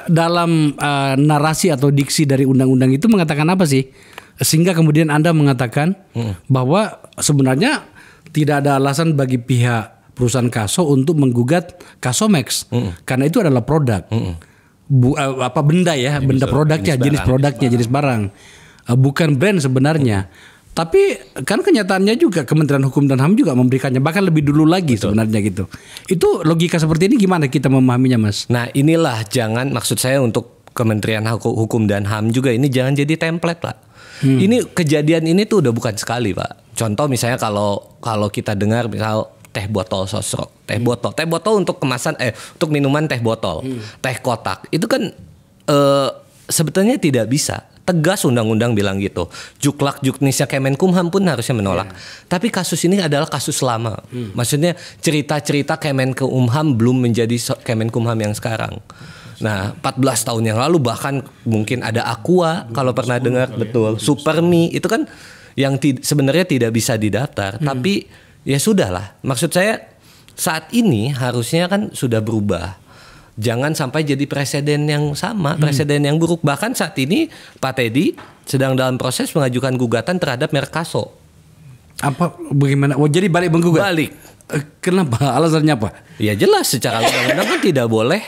dalam narasi atau diksi dari undang-undang itu mengatakan apa sih? Sehingga kemudian Anda mengatakan bahwa sebenarnya tidak ada alasan bagi pihak perusahaan kaso untuk menggugat Kasomex karena itu adalah produk, benda ya, benda produknya, jenis produknya, jenis barang, bukan brand sebenarnya. Tapi kan kenyataannya juga Kementerian Hukum dan HAM juga memberikannya bahkan lebih dulu lagi. Betul. Sebenarnya gitu. Itu logika seperti ini gimana kita memahaminya, Mas? Nah inilah maksud saya untuk Kementerian Hukum dan HAM juga ini jangan jadi template Pak. Ini kejadian ini tuh udah bukan sekali Pak. Contoh misalnya kalau kita dengar misal teh botol sosro, teh botol untuk kemasan untuk minuman teh botol, teh kotak itu kan sebetulnya tidak bisa. Tegas undang-undang bilang gitu. Juknisnya Kemenkumham pun harusnya menolak. Tapi kasus ini adalah kasus lama. Maksudnya cerita-cerita Kemenkumham belum menjadi Kemenkumham yang sekarang. Nah, 14 tahun yang lalu bahkan mungkin ada Aqua kalau pernah dengar, betul. Supermi itu kan yang sebenarnya tidak bisa didaftar, tapi ya sudahlah. Maksud saya saat ini harusnya kan sudah berubah. Jangan sampai jadi presiden yang sama, presiden yang buruk. Bahkan saat ini Pak Teddy sedang dalam proses mengajukan gugatan terhadap merek Kaso. Apa bagaimana? Oh, jadi balik menggugat. Balik. Kenapa? Alasannya apa? Ya jelas secara undang-undang kan tidak boleh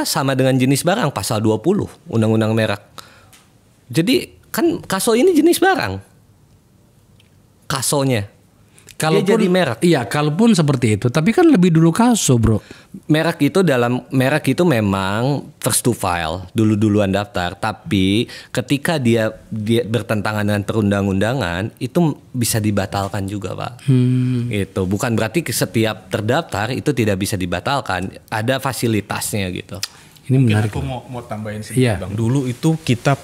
sama dengan jenis barang, pasal 20 undang-undang merek. Jadi kan Kaso ini jenis barang. Kasonya. Kalaupun jadi merek. Iya, kalaupun seperti itu, tapi kan lebih dulu Kaso, Bro. Merek itu memang first to file, duluan daftar, tapi ketika dia bertentangan dengan perundang-undangan, itu bisa dibatalkan juga, Pak. Itu bukan berarti setiap terdaftar itu tidak bisa dibatalkan, ada fasilitasnya gitu. Ini menarik. Aku mau tambahin sedikit, Bang. Dulu itu kita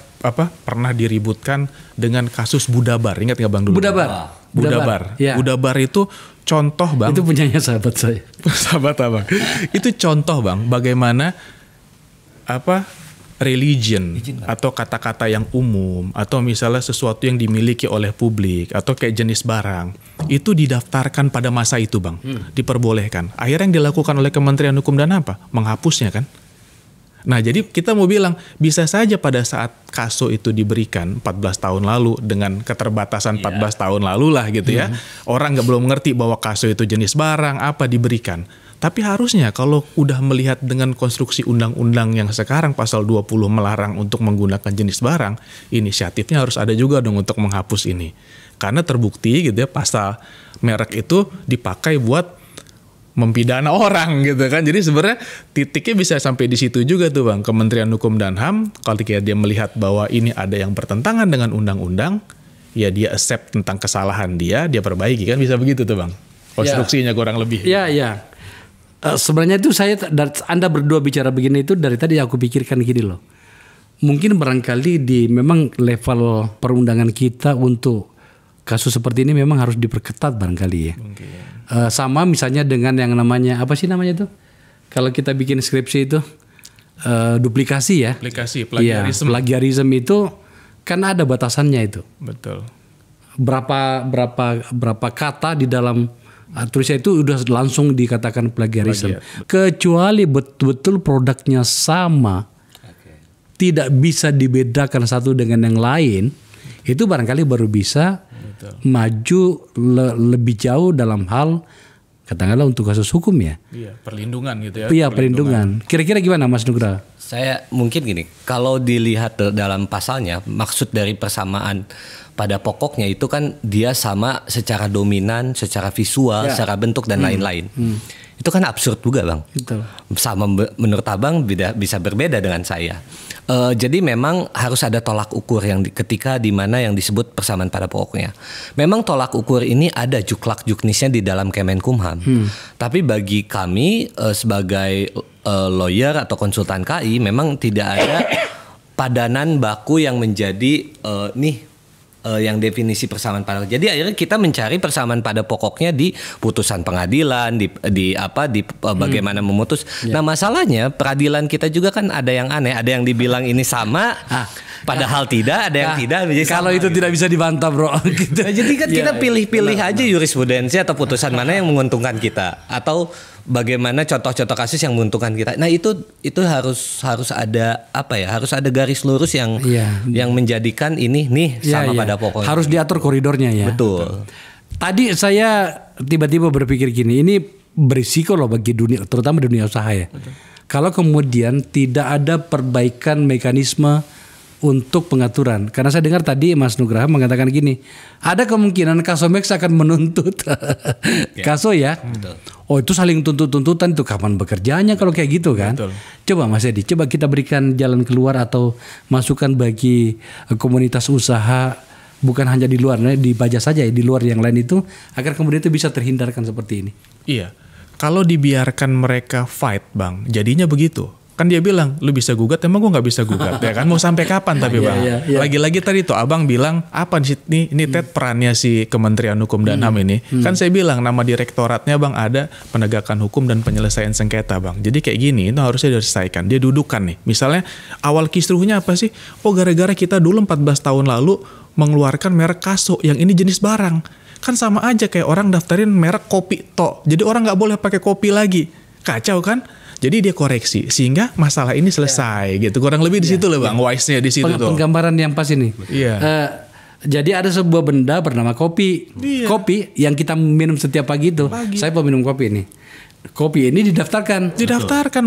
pernah diributkan dengan kasus Budabar. Ingat nggak Bang dulu? Budabar. Ya. Budabar itu contoh Bang. Itu punyanya sahabat saya. Sahabat Abang. Itu contoh Bang bagaimana religion atau kata-kata yang umum atau misalnya sesuatu yang dimiliki oleh publik atau kayak jenis barang itu didaftarkan pada masa itu Bang. Diperbolehkan. Akhirnya yang dilakukan oleh Kementerian Hukum dan apa? Menghapusnya kan. Nah jadi kita mau bilang bisa saja pada saat Kaso itu diberikan 14 tahun lalu dengan keterbatasan 14 tahun lalu lah gitu ya. Orang belum ngerti bahwa Kaso itu jenis barang apa diberikan. Tapi harusnya kalau udah melihat dengan konstruksi undang-undang yang sekarang pasal 20 melarang untuk menggunakan jenis barang, inisiatifnya harus ada juga dong untuk menghapus ini. Karena terbukti gitu ya pasal merek itu dipakai buat mempidana orang gitu kan. Jadi sebenarnya titiknya bisa sampai di situ juga tuh Bang. Kementerian Hukum dan HAM kalau dia melihat bahwa ini ada yang bertentangan dengan undang-undang, ya dia accept tentang kesalahan dia perbaiki kan, bisa begitu tuh Bang. Konstruksinya kurang lebih. Iya. Sebenarnya itu Anda berdua bicara begini itu dari tadi aku pikirkan gini loh. Mungkin barangkali memang level perundangan kita untuk kasus seperti ini memang harus diperketat barangkali ya. Sama misalnya dengan yang namanya apa sih namanya itu? Kalau kita bikin skripsi itu duplikasi ya. Plagiarisme. Plagiarisme itu kan ada batasannya itu. Betul. Berapa kata di dalam tulisan itu udah langsung dikatakan plagiarisme. Kecuali betul-betul produknya sama. Tidak bisa dibedakan satu dengan yang lain. Itu barangkali baru bisa maju lebih jauh dalam hal katakanlah untuk kasus hukum ya. Iya, perlindungan gitu ya. Iya, perlindungan. Kira-kira gimana Mas Nugra? Saya mungkin gini, kalau dilihat dalam pasalnya, maksud dari persamaan pada pokoknya itu kan dia sama secara dominan, secara visual, secara bentuk dan lain-lain. Itu kan absurd juga Bang. Betul. Sama menurut Abang bisa berbeda dengan saya. Jadi memang harus ada tolak ukur yang ketika di mana yang disebut persamaan pada pokoknya. Memang tolak ukur ini ada juklak-juknisnya di dalam Kemenkumham. Tapi bagi kami sebagai lawyer atau konsultan KI memang tidak ada padanan baku yang menjadi yang definisi persamaan pada. Jadi akhirnya kita mencari persamaan pada pokoknya di putusan pengadilan, di bagaimana memutus. Nah, masalahnya peradilan kita juga kan ada yang aneh, ada yang dibilang ini sama, padahal tidak, ada yang tidak. Kalau itu tidak bisa dibantah, Bro. Gitu. Nah, jadi kan kita pilih-pilih aja jurisprudensi atau putusan mana yang menguntungkan kita, atau bagaimana contoh-contoh kasus yang menguntungkan kita. Nah, itu harus ada harus ada garis lurus yang menjadikan ini nih sama pada pokoknya. Harus diatur koridornya ya. Betul. Tadi saya tiba-tiba berpikir gini, ini berisiko loh bagi dunia, terutama dunia usaha ya. Betul. Kalau kemudian tidak ada perbaikan mekanisme untuk pengaturan. Karena saya dengar tadi Mas Nugraha mengatakan gini, ada kemungkinan Kasomex akan menuntut Kaso ya. Betul. Oh, itu saling tuntut-tuntutan, itu kapan bekerjanya kalau kayak gitu kan. Betul. Coba Mas Edi, coba kita berikan jalan keluar atau masukan bagi komunitas usaha, bukan hanya di luar, di Baja saja ya, di luar yang lain itu, agar kemudian itu bisa terhindarkan seperti ini. Iya, kalau dibiarkan mereka fight Bang, jadinya begitu. Kan dia bilang, lu bisa gugat, emang gue gak bisa gugat ya kan? Mau sampai kapan tapi Bang? Lagi-lagi tadi tuh Abang bilang, apa nih ini Ted perannya si Kementerian Hukum dan HAM ini? Kan saya bilang nama direktoratnya Bang ada penegakan hukum dan penyelesaian sengketa Bang. Jadi kayak gini, itu harusnya diselesaikan. Dia dudukan nih, misalnya awal kisruhnya apa sih? Oh gara-gara kita dulu 14 tahun lalu mengeluarkan merek Kaso, yang ini jenis barang. Kan sama aja kayak orang daftarin merek kopi tok. Jadi orang gak boleh pakai kopi lagi. Kacau kan? Jadi dia koreksi sehingga masalah ini selesai gitu. Kurang lebih di situ loh Bang, wise-nya di situ tuh. Penggambaran yang pas ini. Iya. Jadi ada sebuah benda bernama kopi. Iya. Kopi yang kita minum setiap pagi itu. Saya peminum kopi ini. Kopi ini didaftarkan.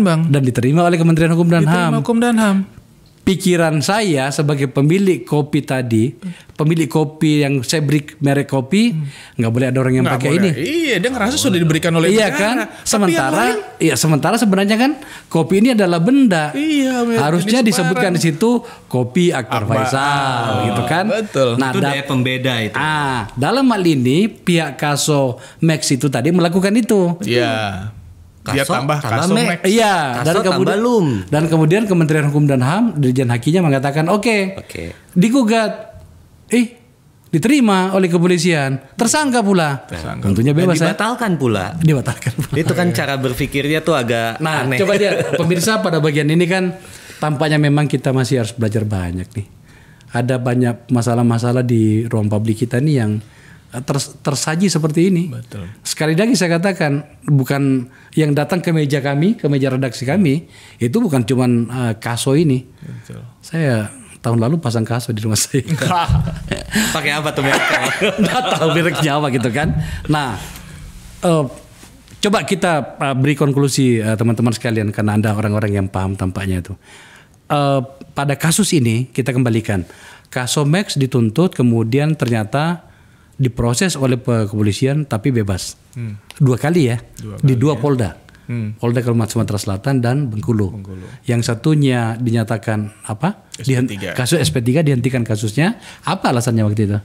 Bang. Dan diterima oleh Kementerian Hukum dan HAM. Pikiran saya sebagai pemilik kopi tadi, pemilik kopi yang saya beri merek kopi, nggak boleh ada orang yang pakai ini. Iya, dia ngerasa sudah diberikan oleh negara. Kan? Sementara sebenarnya kan kopi ini adalah benda. Iya, harusnya disebutkan di situ kopi Akbar Faisal, gitu kan? Betul. Nah, itu daya pembeda itu. Dalam hal ini pihak Kasomex itu tadi melakukan itu. Iya. Dia tambah Kasomex. Iya, dan kemudian Kementerian Hukum dan HAM Dirjen Hakinya mengatakan oke. Digugat. Diterima oleh kepolisian, tersangka pula. Tentunya bebas. Dibatalkan pula. Itu kan cara berpikirnya tuh agak aneh. Coba lihat pemirsa pada bagian ini kan tampaknya memang kita masih harus belajar banyak nih. Ada banyak masalah-masalah di ruang publik kita nih yang tersaji seperti ini. Betul. Sekali lagi saya katakan, bukan yang datang ke meja kami, ke meja redaksi kami, itu bukan cuman Kaso ini. Betul. Saya tahun lalu pasang Kaso di rumah saya. Pakai apa tuh mereknya? Nggak tahu mereknya apa gitu kan. Nah, coba kita beri konklusi teman-teman sekalian, karena Anda orang-orang yang paham tampaknya itu. Pada kasus ini kita kembalikan, Kasomex dituntut, kemudian ternyata diproses oleh kepolisian tapi bebas. 2 kali ya, di 2 polda. Polda Kalimantan Sumatera Selatan dan Bengkulu. Yang satunya dinyatakan apa? SP3. Kasus SP3 dihentikan kasusnya. Apa alasannya waktu itu?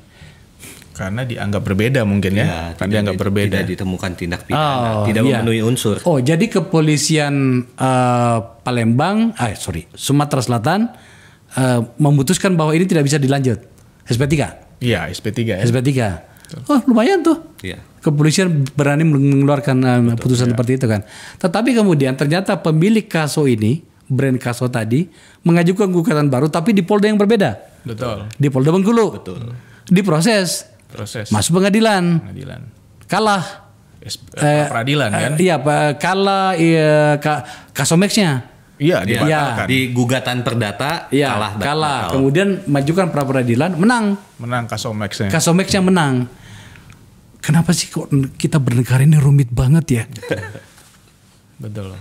Karena dianggap berbeda mungkin ya. Karena dianggap berbeda. Tidak ditemukan tindak pidana, tidak memenuhi unsur. Oh, jadi kepolisian Sumatera Selatan memutuskan bahwa ini tidak bisa dilanjut. SP3. Iya, SP3 ya. SP3. Oh, lumayan tuh. Iya. Kepolisian berani mengeluarkan putusan seperti itu kan. Tetapi kemudian ternyata pemilik Kaso ini, brand Kaso tadi, mengajukan gugatan baru tapi di polda yang berbeda. Betul. Di Polda Bengkulu. Betul. Diproses. Masuk pengadilan. Kalah. Peradilan kan? Iya, kalah Kasomexnya. Iya, dibatalkan. Di gugatan perdata kalah. Kemudian majukan pra peradilan, menang Kasomexnya. Kasomexnya menang. Kenapa sih kok kita bernegara ini rumit banget ya? Betul.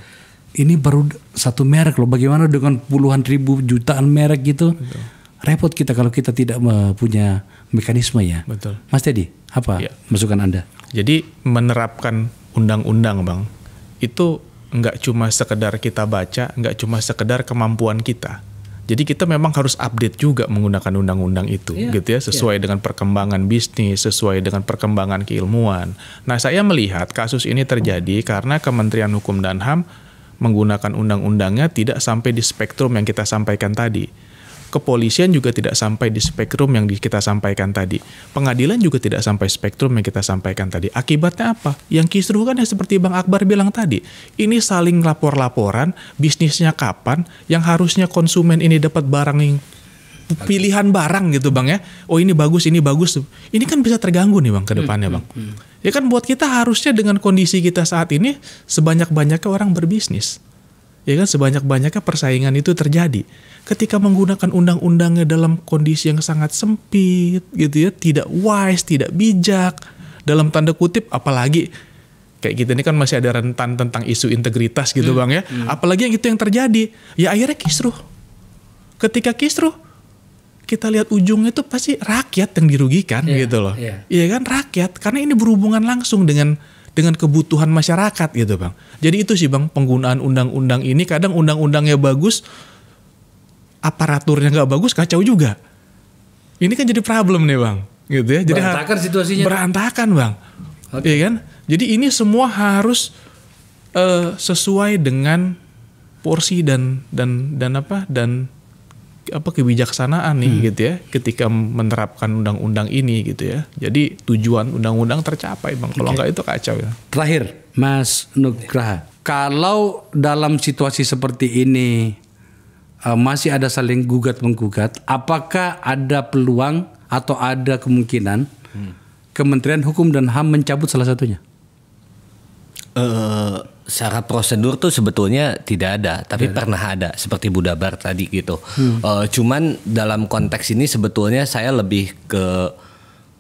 Ini baru satu merek loh. Bagaimana dengan puluhan ribu jutaan merek gitu? Betul. Repot kita kalau kita tidak punya mekanisme ya. Betul. Mas Teddy, apa masukan Anda? Jadi menerapkan undang-undang Bang, itu nggak cuma sekedar kita baca, nggak cuma sekedar kemampuan kita. Jadi kita memang harus update juga menggunakan undang-undang itu, gitu ya, sesuai dengan perkembangan bisnis, sesuai dengan perkembangan keilmuan. Nah, saya melihat kasus ini terjadi karena Kementerian Hukum dan HAM menggunakan undang-undangnya tidak sampai di spektrum yang kita sampaikan tadi. Kepolisian juga tidak sampai di spektrum yang kita sampaikan tadi. Pengadilan juga tidak sampai spektrum yang kita sampaikan tadi. Akibatnya apa? Yang kisruh kan ya seperti Bang Akbar bilang tadi. Ini saling lapor-laporan, bisnisnya kapan, yang harusnya konsumen ini dapat barang yang pilihan barang gitu Bang ya. Oh ini bagus, ini bagus. Ini kan bisa terganggu nih Bang ke depannya Bang. Ya kan buat kita harusnya dengan kondisi kita saat ini sebanyak-banyaknya orang berbisnis. Ya kan sebanyak-banyaknya persaingan itu terjadi. Ketika menggunakan undang-undangnya dalam kondisi yang sangat sempit gitu ya, tidak wise, tidak bijak, dalam tanda kutip, apalagi kayak kita ini kan masih ada rentan tentang isu integritas gitu Bang ya, apalagi yang itu yang terjadi, ya akhirnya kisruh. Ketika kisruh, kita lihat ujungnya itu pasti rakyat yang dirugikan gitu loh. Iya kan, rakyat, karena ini berhubungan langsung dengan kebutuhan masyarakat gitu Bang. Jadi itu sih Bang, penggunaan undang-undang ini kadang undang-undangnya bagus, aparaturnya nggak bagus, kacau juga. Ini kan jadi problem nih Bang, gitu ya. Jadi berantakan situasinya. Berantakan Bang, iya kan. Jadi ini semua harus sesuai dengan porsi dan kebijaksanaan nih gitu ya. Ketika menerapkan undang-undang ini gitu ya. Jadi tujuan undang-undang tercapai Bang. Kalau nggak itu kacau ya. Terakhir, Mas Nugraha, kalau dalam situasi seperti ini masih ada saling gugat-menggugat, apakah ada peluang atau ada kemungkinan Kementerian Hukum dan HAM mencabut salah satunya? Secara prosedur tuh sebetulnya tidak ada, tapi pernah ada seperti Budabar tadi gitu. Cuman dalam konteks ini sebetulnya saya lebih ke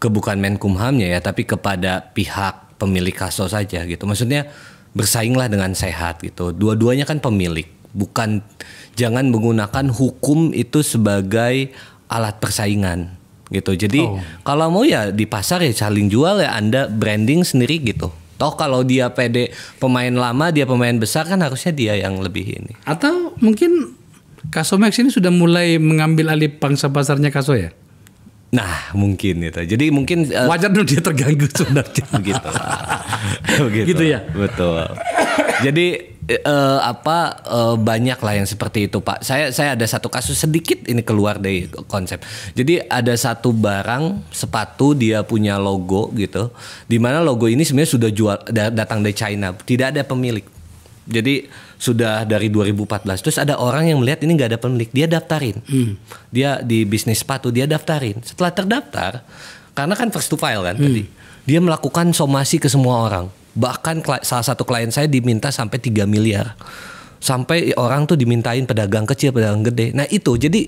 bukan Menkumhamnya ya, tapi kepada pihak pemilik kasus saja gitu. Maksudnya bersainglah dengan sehat gitu. Dua-duanya kan pemilik, bukan. Jangan menggunakan hukum itu sebagai alat persaingan gitu. Jadi kalau mau ya di pasar ya saling jual ya, Anda branding sendiri gitu. Toh kalau dia pede pemain lama, dia pemain besar, kan harusnya dia yang lebih ini. Atau mungkin Kasomex ini sudah mulai mengambil alih pangsa pasarnya Kaso ya? Nah mungkin itu. Jadi mungkin wajar dong dia terganggu sebenarnya. Begitu. Begitu. Gitu ya. Betul. Jadi banyak lah yang seperti itu Pak. Saya ada satu kasus sedikit ini keluar dari konsep. Jadi ada satu barang sepatu, dia punya logo gitu, dimana logo ini sebenarnya sudah datang dari China, tidak ada pemilik. Jadi sudah dari 2014. Terus ada orang yang melihat ini nggak ada pemilik, dia daftarin. Dia di bisnis sepatu, dia daftarin. Setelah terdaftar, karena kan first to file kan tadi, dia melakukan somasi ke semua orang. Bahkan salah satu klien saya diminta sampai 3 miliar. Sampai orang tuh dimintain pedagang kecil, pedagang gede. Nah itu, jadi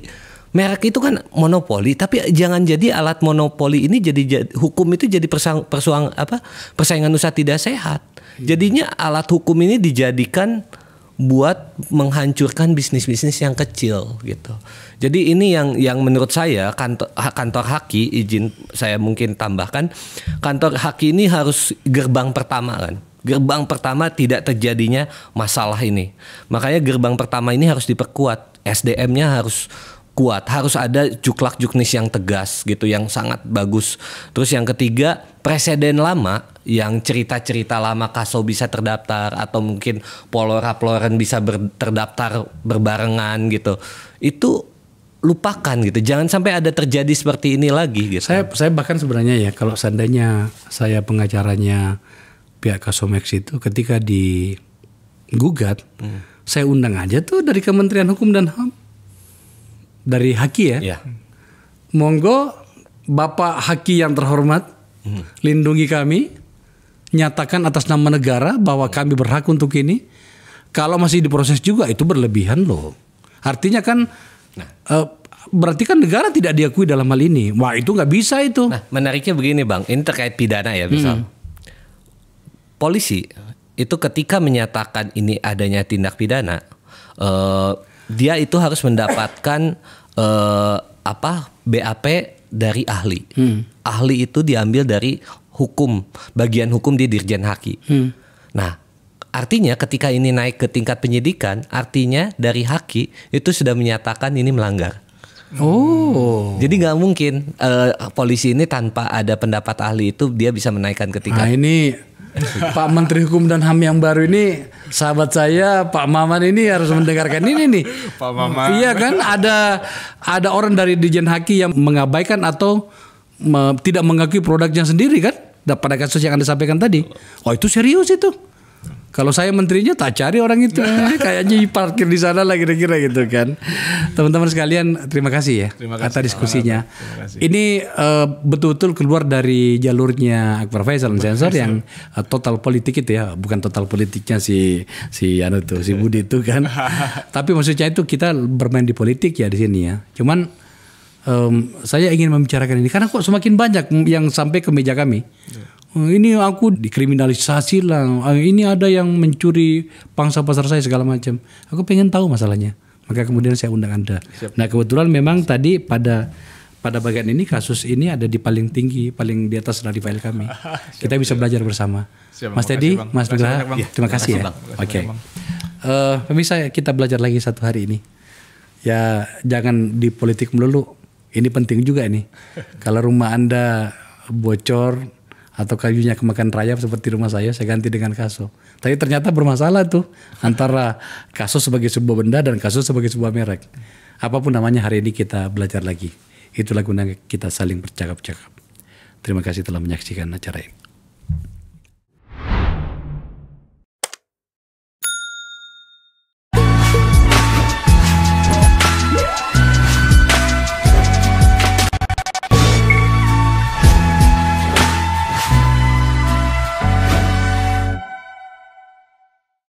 merek itu kan monopoli, tapi jangan jadi alat monopoli ini jadi hukum itu jadi persaingan usaha tidak sehat. Jadinya alat hukum ini dijadikan buat menghancurkan bisnis-bisnis yang kecil gitu. Jadi ini yang menurut saya kantor Haki, izin saya mungkin tambahkan, kantor Haki ini harus gerbang pertama kan. Gerbang pertama tidak terjadinya masalah ini. Makanya gerbang pertama ini harus diperkuat. SDM-nya harus kuat, harus ada juklak-juknis yang tegas gitu, yang sangat bagus. Terus yang ketiga, preseden lama yang cerita-cerita lama Kaso bisa terdaftar, atau mungkin Polora-Poloran bisa terdaftar berbarengan gitu. Itu lupakan gitu. Jangan sampai ada terjadi seperti ini lagi gitu. Saya bahkan sebenarnya ya, kalau seandainya saya pengacaranya pihak Kasomex itu ketika digugat, saya undang aja tuh dari Kementerian Hukum dan HAM. Dari Haki ya. Monggo Bapak Haki yang terhormat, lindungi kami, nyatakan atas nama negara bahwa kami berhak untuk ini. Kalau masih diproses juga itu berlebihan loh. Artinya kan berarti kan negara tidak diakui dalam hal ini. Wah itu nggak bisa itu. Nah menariknya begini Bang, ini terkait pidana ya misal. Polisi itu ketika menyatakan ini adanya tindak pidana, dia itu harus mendapatkan BAP dari ahli. Ahli itu diambil dari hukum, bagian hukum di Dirjen Haki. Nah, artinya ketika ini naik ke tingkat penyidikan, artinya dari Haki itu sudah menyatakan ini melanggar. Oh. Jadi nggak mungkin polisi ini tanpa ada pendapat ahli itu dia bisa menaikkan ke tingkat. Nah ini Pak Menteri Hukum dan HAM yang baru ini, sahabat saya Pak Maman ini harus mendengarkan ini nih. Pak Maman. Iya kan, ada orang dari Dirjen Haki yang mengabaikan atau tidak mengakui produknya sendiri kan, pada kasus yang Anda sampaikan tadi. Oh itu serius itu. Kalau saya menterinya tak cari orang itu, kayaknya parkir di sana lah kira-kira gitu kan. Teman-teman sekalian, terima kasih ya atas diskusinya. Ini betul-betul keluar dari jalurnya Akbar Faisal Sensor yang total politik itu ya, bukan total politiknya si Budi itu kan. Tapi maksudnya itu kita bermain di politik ya di sini ya. Cuman saya ingin membicarakan ini karena kok semakin banyak yang sampai ke meja kami. Ini aku dikriminalisasi lah. Ini ada yang mencuri pangsa pasar saya segala macam. Aku pengen tahu masalahnya. Maka kemudian saya undang Anda. Nah kebetulan memang tadi pada bagian ini kasus ini ada di paling tinggi, paling di atas dari file kami. Kita bisa belajar bersama. Mas Teddy, Mas Nugraha, terima kasih ya. Oke. Pemirsa kita belajar lagi satu hari ini. Ya jangan di politik melulu. Ini penting juga ini. Kalau rumah Anda bocor atau kayunya kemakan rayap seperti rumah saya ganti dengan kaso. Tapi ternyata bermasalah tuh antara kaso sebagai sebuah benda dan kaso sebagai sebuah merek. Apapun namanya hari ini kita belajar lagi. Itulah gunanya kita saling bercakap-cakap. Terima kasih telah menyaksikan acara ini.